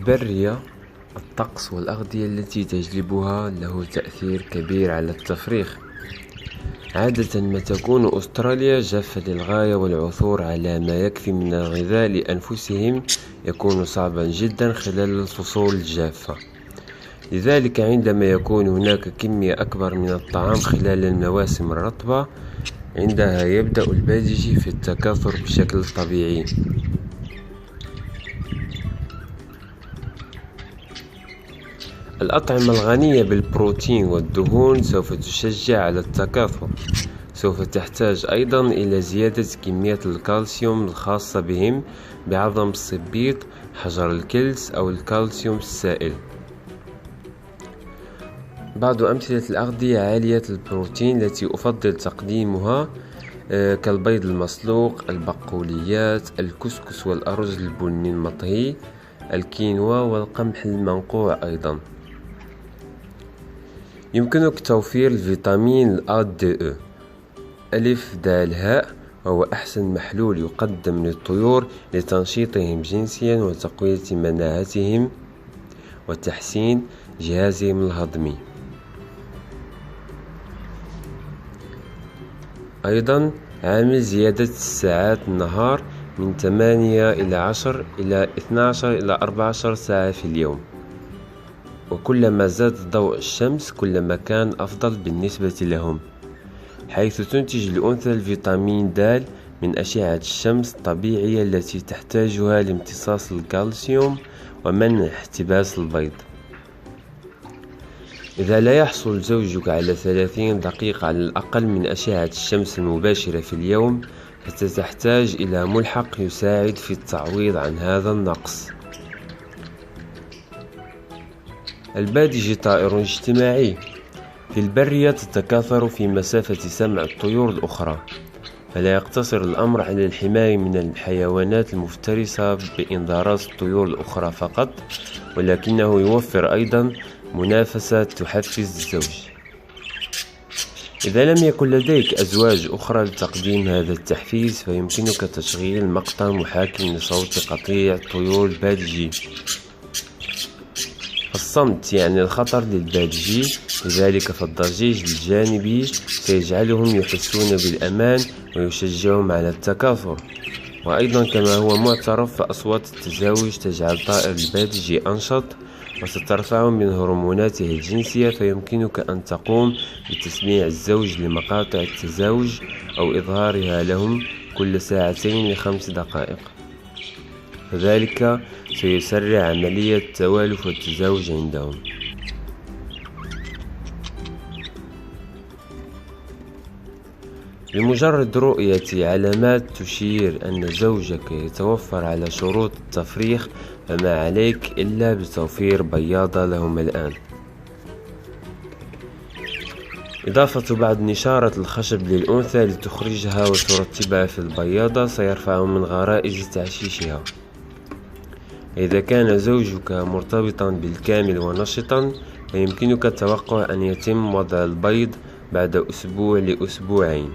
البرية، الطقس والأغذية التي تجلبها له تأثير كبير على التفريخ. عادة ما تكون أستراليا جافة للغاية، والعثور على ما يكفي من الغذاء لأنفسهم يكون صعبا جدا خلال الفصول الجافة. لذلك عندما يكون هناك كمية أكبر من الطعام خلال المواسم الرطبة، عندها يبدأ البادجي في التكاثر بشكل طبيعي. الأطعمة الغنية بالبروتين والدهون سوف تشجع على التكاثر. سوف تحتاج أيضا إلى زيادة كمية الكالسيوم الخاصة بهم بعظم الصبيط، حجر الكلس أو الكالسيوم السائل. بعض أمثلة الأغذية عالية البروتين التي أفضل تقديمها كالبيض المسلوق، البقوليات، الكسكس والأرز البني المطهي، الكينوا والقمح المنقوع. أيضا يمكنك توفير الفيتامين A D E ألف دال هاء، وهو أحسن محلول يقدم للطيور لتنشيطهم جنسيا وتقوية مناعتهم وتحسين جهازهم الهضمي. أيضا عامل زيادة ساعات النهار من 8 إلى 10 إلى 12 إلى 14 ساعة في اليوم، وكلما زاد ضوء الشمس كلما كان أفضل بالنسبة لهم، حيث تنتج الأنثى الفيتامين د من أشعة الشمس الطبيعية التي تحتاجها لامتصاص الكالسيوم ومنع احتباس البيض. إذا لا يحصل زوجك على 30 دقيقة على الأقل من أشعة الشمس المباشرة في اليوم، فتحتاج إلى ملحق يساعد في التعويض عن هذا النقص. البادجي طائر اجتماعي. في البرية تتكاثر في مسافة سمع الطيور الأخرى، فلا يقتصر الأمر على الحماية من الحيوانات المفترسة بإنذارات الطيور الأخرى فقط، ولكنه يوفر أيضا منافسة تحفز الزوج. إذا لم يكن لديك أزواج أخرى لتقديم هذا التحفيز، فيمكنك تشغيل مقطع محاكٍ لصوت قطيع طيور البادجي. الصمت يعني الخطر للبادجي، لذلك فالضجيج الجانبي سيجعلهم يحسون بالأمان ويشجعهم على التكاثر. وأيضا كما هو معترف، فأصوات التزاوج تجعل طائر البادجي أنشط وسترفع من هرموناته الجنسية، فيمكنك أن تقوم بتسميع الزوج لمقاطع التزاوج أو إظهارها لهم كل 2 ل5 دقائق، فذلك سيسرع عملية التوالف والتزاوج عندهم. بمجرد رؤية علامات تشير أن زوجك يتوفر على شروط التفريخ، فما عليك إلا بتوفير بياضة لهم الآن. إضافة بعض نشارة الخشب للأنثى لتخرجها وترتبها في البياضة سيرفع من غرائز تعشيشها. إذا كان زوجك مرتبطا بالكامل ونشطا، فيمكنك التوقع أن يتم وضع البيض بعد أسبوع لأسبوعين.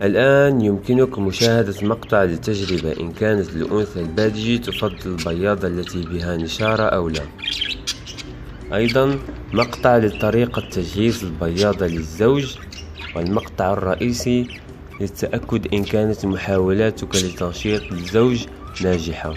الآن يمكنك مشاهدة مقطع للتجربة إن كانت الأنثى البادجي تفضل البياضة التي بها نشارة أو لا. أيضا مقطع لطريقة تجهيز البياضة للزوج، والمقطع الرئيسي للتأكد إن كانت محاولاتك لتنشيط الزوج ناجحة.